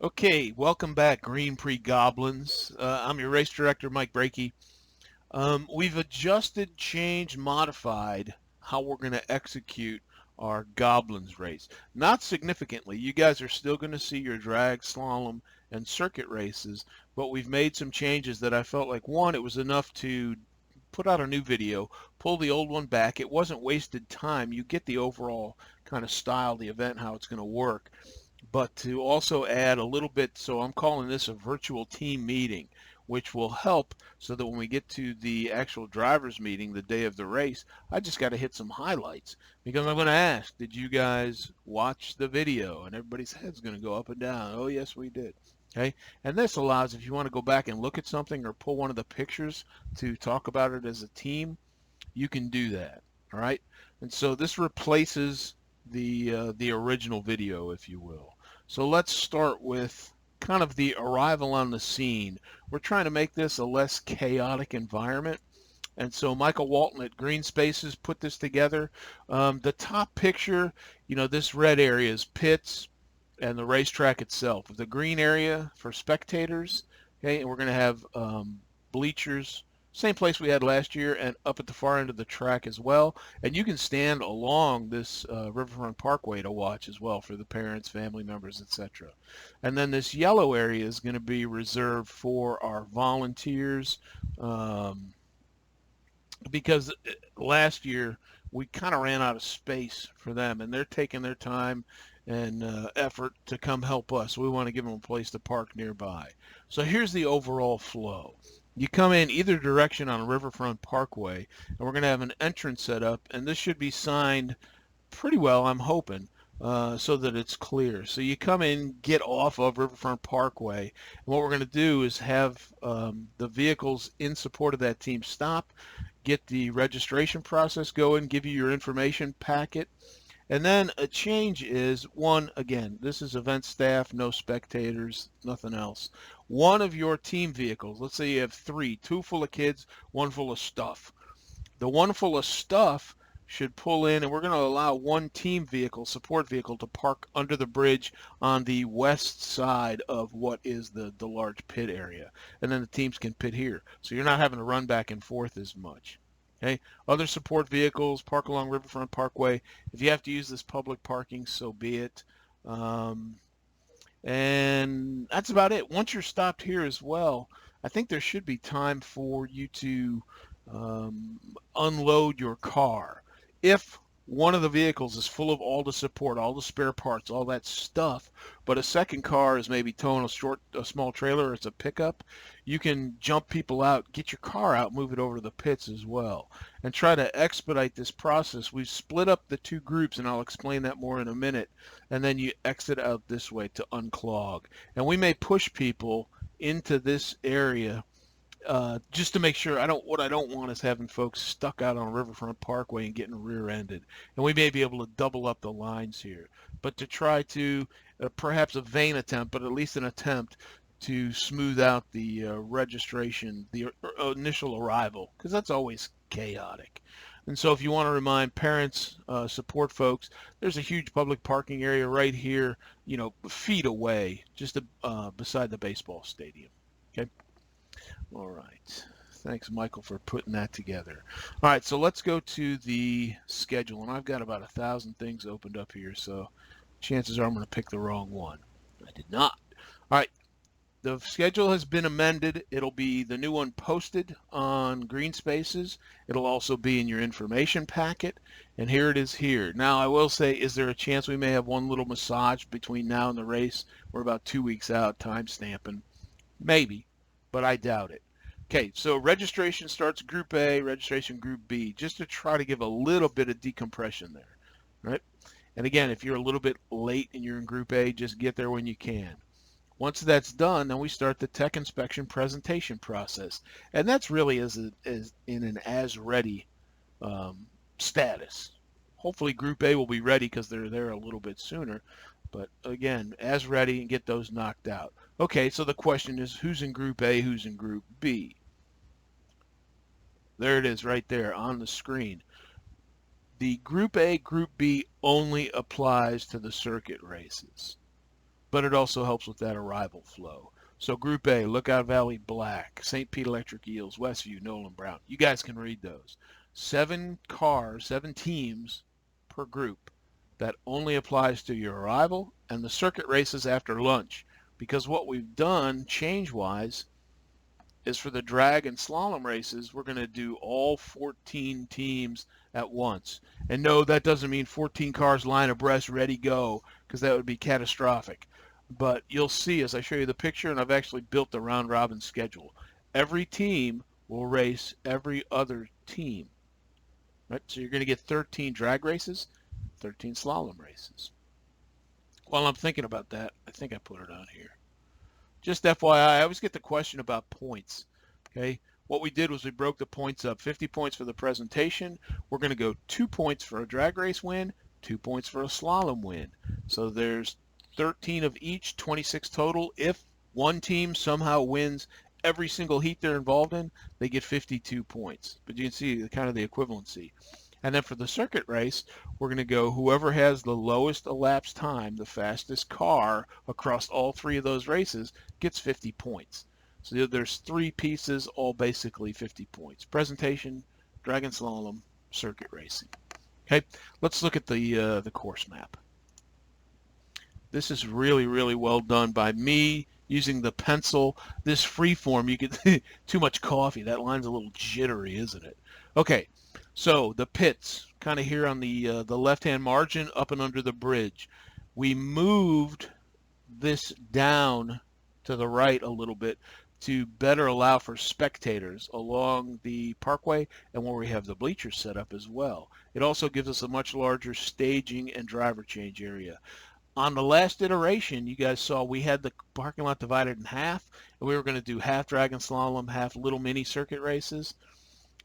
Okay, welcome back, Green Prix Goblins. I'm your race director, Mike Brakey. We've adjusted, changed, modified how we're going to execute our Goblins race. Not significantly. You guys are still going to see your drag, slalom, and circuit races, but we've made some changes that I felt like, one, it was enough to put out a new video, pull the old one back. It wasn't wasted time. You get the overall kind of style, the event, how it's going to work, but to also add a little bit, so I'm calling this a virtual team meeting, which will help so that when we get to the actual drivers meeting the day of the race, I just got to hit some highlights because I'm going to ask, did you guys watch the video? And everybody's head's going to go up and down. Oh, yes, we did. Okay. And this allows, if you want to go back and look at something or pull one of the pictures to talk about it as a team, you can do that. All right. And so this replaces the original video, if you will. So let's start with kind of the arrival on the scene. We're trying to make this a less chaotic environment. And so Michael Walton at Green Spaces put this together. The top picture, this red area is pits and the racetrack itself. The green area for spectators, okay, and we're going to have bleachers, same place we had last year, and up at the far end of the track as well. And you can stand along this Riverfront Parkway to watch as well for the parents, family members, etc. And then this yellow area is going to be reserved for our volunteers, because last year we kind of ran out of space for them, and they're taking their time and effort to come help us. We want to give them a place to park nearby. So here's the overall flow. You come in either direction on Riverfront Parkway, and we're going to have an entrance set up, and this should be signed pretty well, I'm hoping, so that it's clear. So you come in, get off of Riverfront Parkway, and what we're going to do is have the vehicles in support of that team stop, get the registration process going, give you your information packet. And then a change is one, again, this is event staff, no spectators, nothing else. One of your team vehicles, let's say you have three, two full of kids, one full of stuff. The one full of stuff should pull in, and we're going to allow one team vehicle, support vehicle, to park under the bridge on the west side of what is the large pit area. And then the teams can pit here. So you're not having to run back and forth as much. Okay. Other support vehicles park along Riverfront Parkway. If you have to use this public parking, so be it. And that's about it. Once you're stopped here as well, I think there should be time for you to um, unload your car. If one of the vehicles is full of all the support, all the spare parts, all that stuff, but a second car is maybe towing a small trailer, or it's a pickup, you can jump people out, get your car out, move it over to the pits as well, and try to expedite this process. We've split up the two groups, and I'll explain that more in a minute, and then you exit out this way to unclog. And we may push people into this area just to make sure. What I don't want is having folks stuck out on Riverfront Parkway and getting rear-ended. And we may be able to double up the lines here, but to try to perhaps a vain attempt, but at least an attempt to smooth out the registration, the initial arrival, because that's always chaotic. And so if you want to remind parents, support folks, there's a huge public parking area right here, feet away, just beside the baseball stadium. Okay. All right. Thanks, Michael, for putting that together. All right, so let's go to the schedule. And I've got about 1,000 things opened up here, so chances are I'm going to pick the wrong one. I did not. All right, the schedule has been amended. It'll be the new one posted on Green Spaces. It'll also be in your information packet. And here it is here. Now, I will say, is there a chance we may have one little massage between now and the race? We're about 2 weeks out, time stamping. Maybe, but I doubt it. Okay, so registration starts Group A, registration Group B, just to try to give a little bit of decompression there, right? And again, if you're a little bit late and you're in Group A, just get there when you can. Once that's done, then we start the tech inspection presentation process. And that's really as in an as-ready status. Hopefully Group A will be ready because they're there a little bit sooner. But again, as ready and get those knocked out. Okay, so the question is, who's in Group A, who's in Group B? There it is right there on the screen. The Group A, Group B only applies to the circuit races. but it also helps with that arrival flow. So Group A, Lookout Valley Black, St. Pete Electric Eels, Westview, Nolan Brown. You guys can read those. 7 cars, 7 teams per group. That only applies to your arrival and the circuit races after lunch. Because what we've done change-wise is for the drag and slalom races, we're going to do all 14 teams at once. And no, that doesn't mean 14 cars line abreast, ready, go, because that would be catastrophic. But you'll see as I show you the picture, and I've actually built the round robin schedule. Every team will race every other team. Right? So you're going to get 13 drag races, 13 slalom races. While I'm thinking about that, I think I put it on here. Just FYI, I always get the question about points. Okay, what we did was we broke the points up. 50 points for the presentation. We're going to go 2 points for a drag race win, 2 points for a slalom win. So there's 13 of each, 26 total. If one team somehow wins every single heat they're involved in, they get 52 points. But you can see the kind of the equivalency. And then for the circuit race, we're going to go whoever has the lowest elapsed time, the fastest car across all 3 of those races gets 50 points. So there's 3 pieces, all basically 50 points. Presentation, drag and slalom, circuit racing. Okay, let's look at the course map. This is really, really well done by me using the pencil. This freeform, you get too much coffee. That line's a little jittery, isn't it? Okay. So the pits, kind of here on the left-hand margin, up and under the bridge. We moved this down to the right a little bit to better allow for spectators along the parkway and where we have the bleachers set up as well. It also gives us a much larger staging and driver change area. On the last iteration, you guys saw we had the parking lot divided in half, and we were going to do half drag and slalom, half little mini circuit races.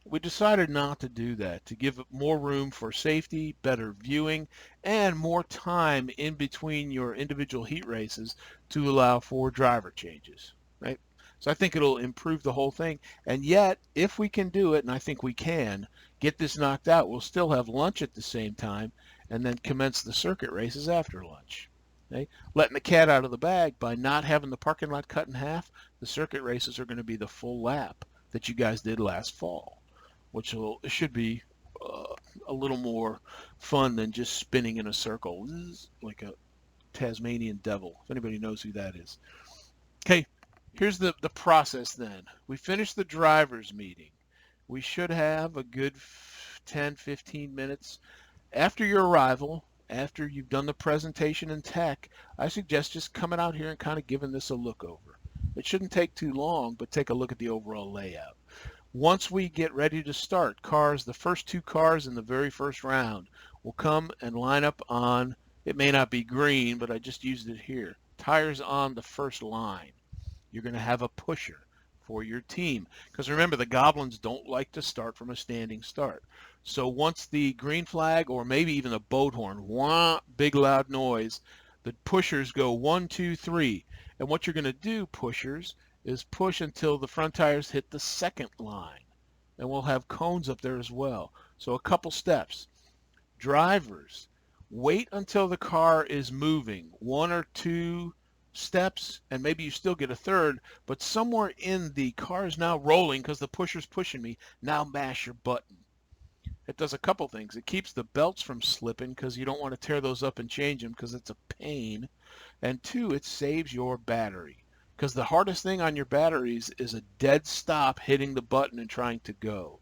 We decided not to do that, to give more room for safety, better viewing, and more time in between your individual heat races to allow for driver changes, right? So I think it'll improve the whole thing. And yet, if we can do it, and I think we can, get this knocked out, we'll still have lunch at the same time and then commence the circuit races after lunch. Okay? Letting the cat out of the bag by not having the parking lot cut in half, the circuit races are going to be the full lap that you guys did last fall, which should be a little more fun than just spinning in a circle like a Tasmanian devil, if anybody knows who that is. Okay, here's the process then. We finished the driver's meeting. We should have a good 10, 15 minutes after your arrival, after you've done the presentation and tech. I suggest just coming out here and kind of giving this a look over. It shouldn't take too long, but take a look at the overall layout. Once we get ready to start, the first 2 cars in the very first round will come and line up on, it may not be green, but I just used it here, tires on the first line. You're going to have a pusher for your team. Because remember, the Goblins don't like to start from a standing start. So once the green flag, or maybe even a boat horn, wah, big loud noise, the pushers go 1, 2, 3. And what you're going to do, pushers, is push until the front tires hit the second line. And we'll have cones up there as well. So a couple steps. Drivers, wait until the car is moving. 1 or 2 steps, and maybe you still get a third, but somewhere in the car is now rolling because the pusher's pushing me. Now mash your button. It does a couple things. It keeps the belts from slipping because you don't want to tear those up and change them because it's a pain. And 2, it saves your battery. Because the hardest thing on your batteries is a dead stop hitting the button and trying to go.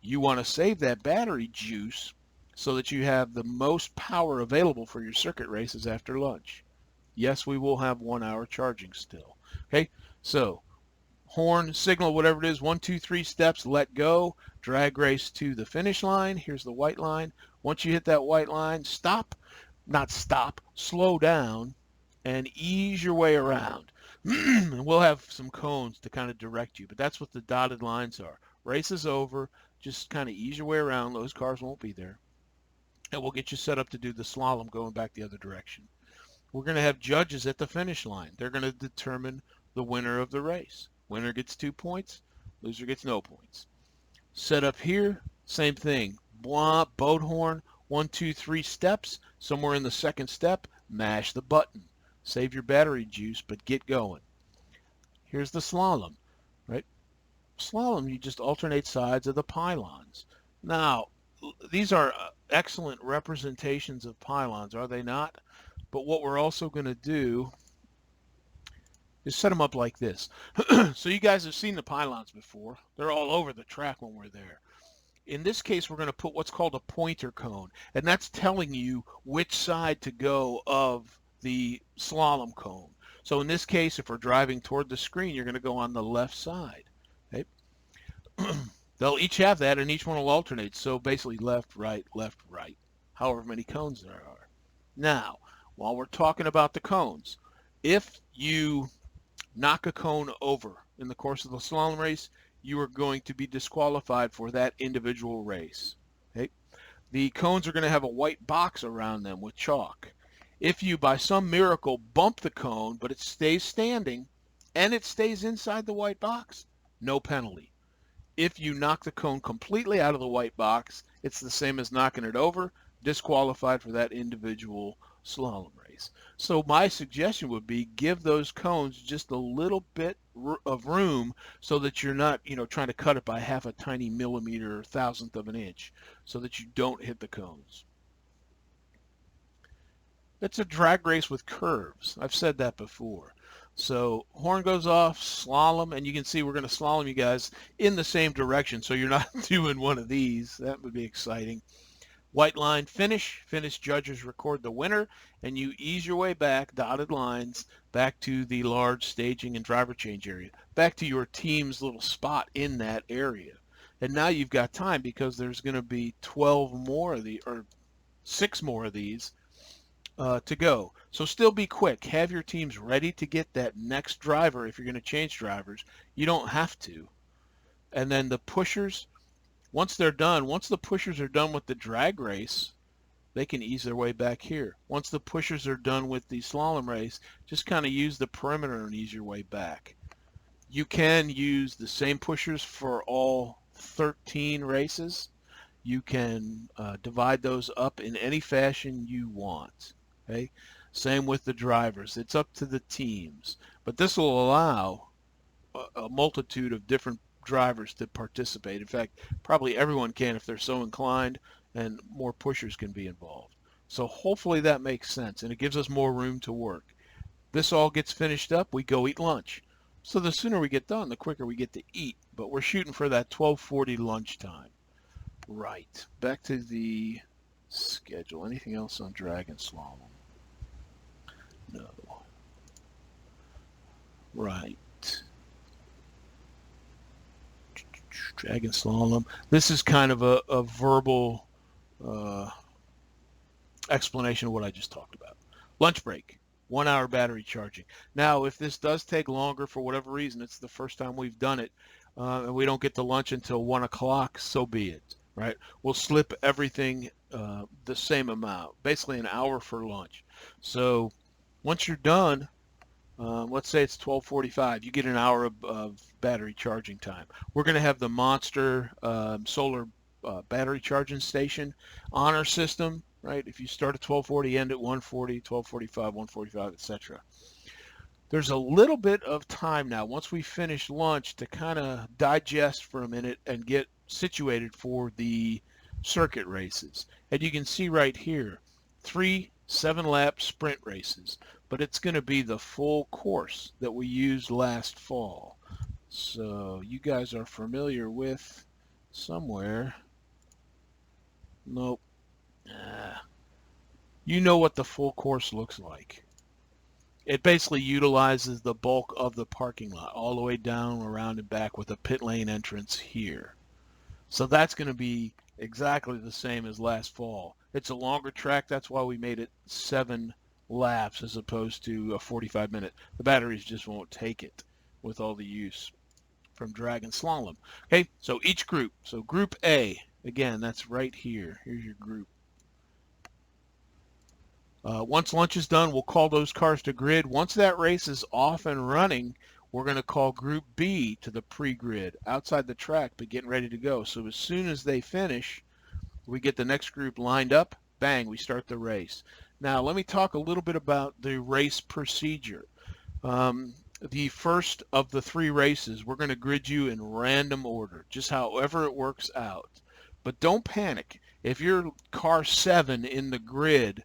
You want to save that battery juice so that you have the most power available for your circuit races after lunch. Yes, we will have 1 hour charging still. Okay, so horn, signal, whatever it is, 1, 2, 3 steps, let go, drag race to the finish line. Here's the white line. Once you hit that white line, stop, not stop, slow down and ease your way around. And we'll have some cones to kind of direct you, but that's what the dotted lines are. Race is over. Just kind of ease your way around. Those cars won't be there. And we'll get you set up to do the slalom going back the other direction. We're going to have judges at the finish line. They're going to determine the winner of the race. Winner gets 2 points. Loser gets no points. Set up here, same thing. Blah, boat horn, 1, 2, 3 steps. Somewhere in the second step, mash the button. Save your battery juice, but get going. Here's the slalom, right? Slalom, you just alternate sides of the pylons. Now, these are excellent representations of pylons, are they not? But what we're also going to do is set them up like this. So you guys have seen the pylons before. They're all over the track when we're there. In this case, we're going to put what's called a pointer cone, and that's telling you which side to go of the slalom cone. So in this case, if we're driving toward the screen, you're going to go on the left side. Okay? They'll each have that, and each one will alternate. So basically left, right, however many cones there are. Now, while we're talking about the cones, if you knock a cone over in the course of the slalom race, you are going to be disqualified for that individual race. Okay? The cones are going to have a white box around them with chalk. If you, by some miracle, bump the cone, but it stays standing, and it stays inside the white box, no penalty. If you knock the cone completely out of the white box, it's the same as knocking it over, disqualified for that individual slalom race. So my suggestion would be give those cones just a little bit of room so that you're not, trying to cut it by half a tiny millimeter or thousandth of an inch so that you don't hit the cones. It's a drag race with curves. I've said that before. So horn goes off, slalom, and you can see we're going to slalom you guys in the same direction so you're not doing one of these. That would be exciting. White line finish. Finish judges record the winner, and you ease your way back, dotted lines, back to the large staging and driver change area, back to your team's little spot in that area. And now you've got time because there's going to be 12 more of these, or 6 more of these to go. So still be quick. Have your teams ready to get that next driver if you're going to change drivers. You don't have to. And then the pushers, once the pushers are done with the drag race, they can ease their way back here. Once the pushers are done with the slalom race, just kind of use the perimeter and ease your way back. You can use the same pushers for all 13 races. You can divide those up in any fashion you want. Okay? Same with the drivers. It's up to the teams. But this will allow a multitude of different drivers to participate. In fact, probably everyone can if they're so inclined, and more pushers can be involved. So hopefully that makes sense, and it gives us more room to work. This all gets finished up, we go eat lunch. So the sooner we get done, the quicker we get to eat. But we're shooting for that 12:40 lunchtime. Right. Back to the schedule. Anything else on drag and slalom? No. Right. Drag and slalom. This is kind of a verbal explanation of what I just talked about. Lunch break. 1 hour battery charging. Now, if this does take longer for whatever reason, it's the first time we've done it, and we don't get to lunch until 1 o'clock, so be it. Right? We'll slip everything the same amount, basically an hour for lunch. So once you're done, let's say it's 12:45, you get an hour of battery charging time. We're going to have the Monster solar battery charging station on our system, right? If you start at 12:40, end at 1:40, 12:45, 1:45, etc. There's a little bit of time now, once we finish lunch, to kind of digest for a minute and get situated for the circuit races. And you can see right here, 3 7-lap sprint races, but it's going to be the full course that we used last fall. So you guys are familiar with somewhere. Nope. You know what the full course looks like. It basically utilizes the bulk of the parking lot all the way down, around, and back with a pit lane entrance here. So that's going to be exactly the same as last fall. It's a longer track. That's why we made it 7 laps as opposed to a 45-minute. The batteries just won't take it with all the use from drag and slalom. Okay, so each group. So group A, again, that's right here. Here's your group. Once lunch is done, we'll call those cars to grid. Once that race is off and running, we're going to call Group B to the pre-grid outside the track, but getting ready to go. So as soon as they finish, we get the next group lined up. Bang, we start the race. Now, let me talk a little bit about the race procedure. The first of the 3 races, we're going to grid you in random order, just however it works out. But don't panic. If you're car 7 in the grid,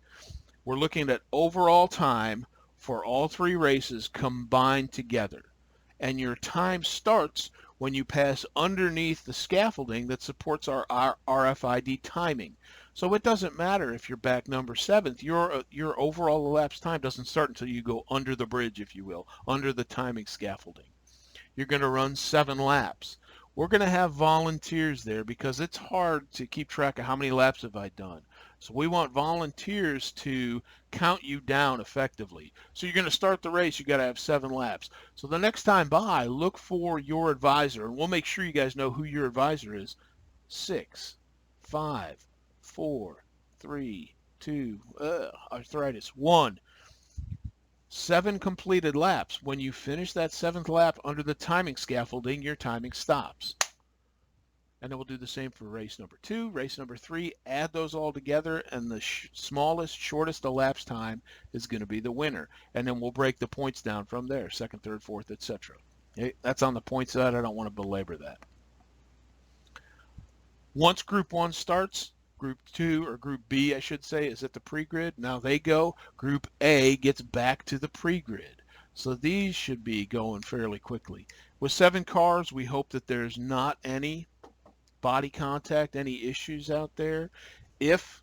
we're looking at overall time for all 3 races combined together. And your time starts when you pass underneath the scaffolding that supports our RFID timing. So it doesn't matter if you're back number 7th, your overall elapsed time doesn't start until you go under the bridge, if you will, under the timing scaffolding. You're going to run 7 laps. We're going to have volunteers there because it's hard to keep track of how many laps have I done. So we want volunteers to count you down effectively. So you're going to start the race, you got to have 7 laps. So the next time by, look for your advisor, and we'll make sure you guys know who your advisor is. 6, 5, 4, 3, 2, arthritis, 1. 7 completed laps. When you finish that 7th lap under the timing scaffolding, your timing stops. And then we'll do the same for race number 2, race number 3, add those all together, and the smallest, shortest elapsed time is going to be the winner. And then we'll break the points down from there, 2nd, 3rd, 4th, etc. Okay? That's on the point side. I don't want to belabor that. Once Group 1 starts, Group 2, or Group B, I should say, is at the pre-grid. Now they go. Group A gets back to the pre-grid. So these should be going fairly quickly. With 7 cars, we hope that there's not any body contact, any issues out there. If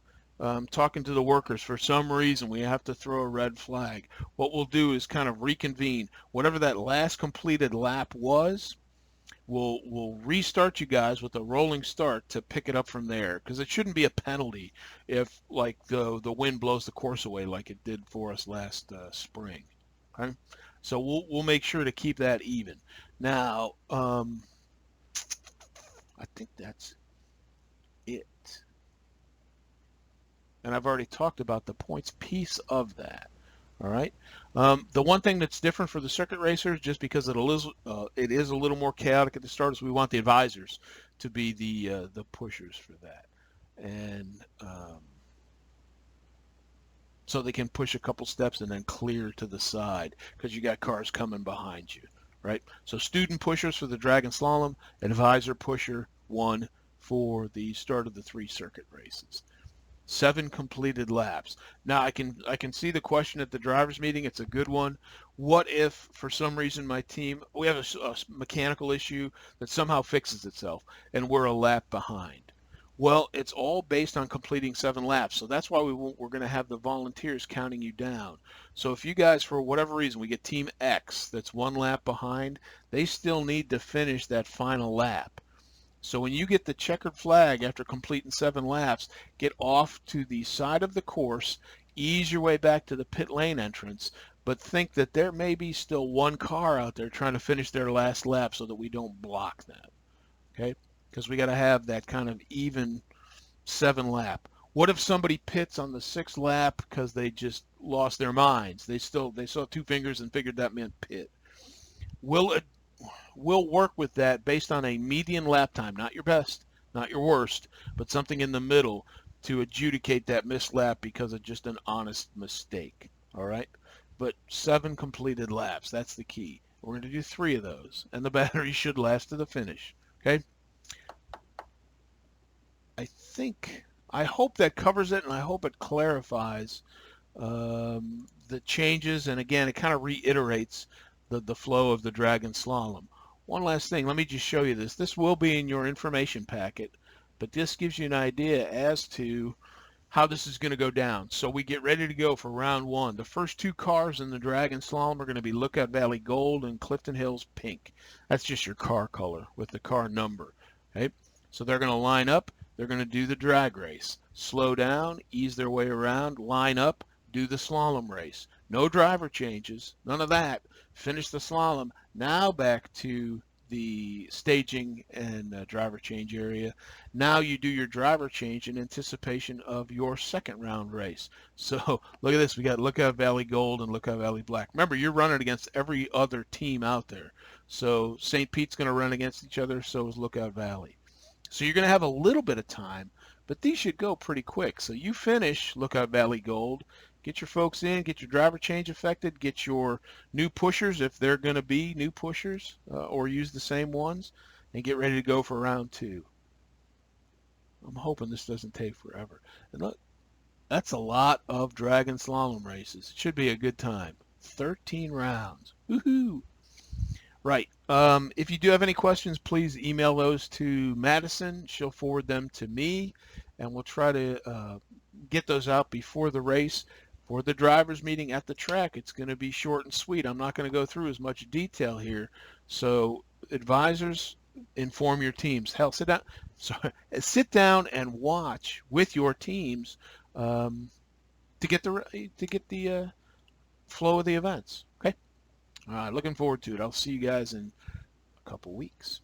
talking to the workers, for some reason we have to throw a red flag, what we'll do is kind of reconvene. Whatever that last completed lap was, we'll restart you guys with a rolling start to pick it up from there, because it shouldn't be a penalty if like the wind blows the course away like it did for us last spring. Okay? So we'll make sure to keep that even. Now, I think that's it. And I've already talked about the points piece of that. All right. The one thing that's different for the circuit racers, just because it is a little more chaotic at the start, is we want the advisors to be the pushers for that, and so they can push a couple steps and then clear to the side because you got cars coming behind you. Right. So student pushers for the drag and slalom, advisor pusher 1 for the start of the 3 circuit races. 7 completed laps. Now I can see the question at the drivers meeting. It's a good one. What if for some reason my team, we have a mechanical issue that somehow fixes itself and we're a lap behind? Well, it's all based on completing 7 laps. So that's why we're going to have the volunteers counting you down. So if you guys, for whatever reason, we get team X that's 1 lap behind, they still need to finish that final lap. So when you get the checkered flag after completing 7 laps, get off to the side of the course, ease your way back to the pit lane entrance, but think that there may be still 1 car out there trying to finish their last lap so that we don't block them. Okay? Because we got to have that kind of even 7 lap. What if somebody pits on the 6th lap because they just lost their minds? They saw 2 fingers and figured that meant pit. We'll work with that based on a median lap time, not your best, not your worst, but something in the middle to adjudicate that missed lap because of just an honest mistake. All right? But 7 completed laps, that's the key. We're going to do 3 of those, and the battery should last to the finish. Okay? I hope that covers it, and I hope it clarifies the changes, and again, it kind of reiterates the flow of the drag and slalom. One last thing, let me just show you this. This will be in your information packet, but this gives you an idea as to how this is going to go down. So we get ready to go for round 1. The first 2 cars in the drag and slalom are going to be Lookout Valley Gold and Clifton Hills Pink. That's just your car color with the car number. Okay? So they're going to line up. They're going to do the drag race. Slow down, ease their way around, line up, do the slalom race. No driver changes, none of that. Finish the slalom. Now back to the staging and driver change area. Now you do your driver change in anticipation of your 2nd round race. So look at this. We got Lookout Valley Gold and Lookout Valley Black. Remember, you're running against every other team out there. So St. Pete's going to run against each other, so is Lookout Valley. So you're going to have a little bit of time, but these should go pretty quick. So you finish Lookout Valley Gold, Get your folks in, get your driver change effected, get your new pushers if they're going to be new pushers or use the same ones, and get ready to go for round 2. I'm hoping this doesn't take forever. And look, that's a lot of dragon slalom races. It should be a good time. 13 rounds. Woohoo! Right. If you do have any questions, please email those to Madison. She'll forward them to me, and we'll try to get those out before the race. For the drivers meeting at the track, it's going to be short and sweet. I'm not going to go through as much detail here. So advisors, inform your teams. Hell, sit down and watch with your teams to get the flow of the events. Okay. All right, looking forward to it. I'll see you guys in a couple weeks.